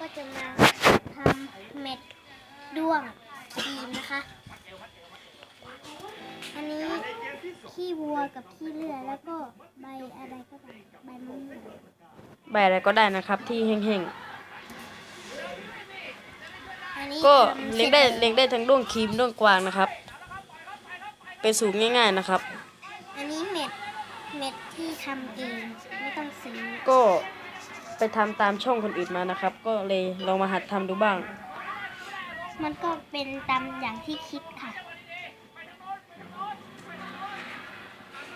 ก็จะมาทำเม็ดด้วงครีมนะคะอันนี้ขี้วัวกับขี้เลือดแล้วก็ใบอะไรก็ได้ใบมะม่วงใบอะไรก็ได้นะครับที่แห้งๆก็เลี้ยงได้ทั้งด้วงครีมด้วงกวางนะครับเป็นสูตรง่ายๆนะครับอันนี้เม็ดที่ทำเองไม่ต้องซื้อก็ไปทำตามช่องคนอื่นมานะครับก็เลยลองมาหัดทำดูบ้างมันก็เป็นตามอย่างที่คิดค่ะ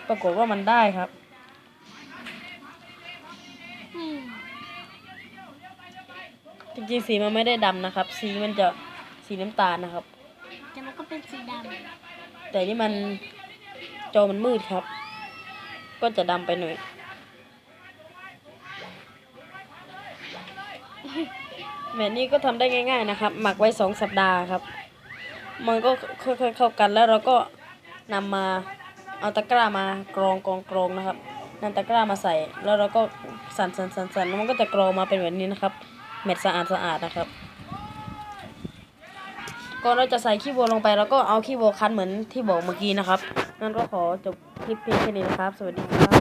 ปรากฏว่ามันได้ครับจริงๆสีมันไม่ได้ดำนะครับสีมันจะสีน้ำตาลนะครับแต่มันก็เป็นสีดำแต่นี่มันจอมันมืดครับก็จะดำไปหน่อยแบบนี้ก็ทำได้ง่ายๆนะครับหมักไว้2 สัปดาห์ครับมันก็ค่อยๆเข้ากันแล้วเราก็นำมาเอาตะกร้ามากรองนะครับนำตะกร้ามาใส่แล้วเราก็สั่นแล้วมันก็จะกรองมาเป็นแบบนี้นะครับเม็ดสะอาดนะครับก่อนเราจะใส่ขี้วัวลงไปแล้วก็เอาขี้วัวคั้นเหมือนที่บอกเมื่อกี้นะครับงั้นก็ขอจบคลิปเพียงแค่นี้นะครับสวัสดีครับ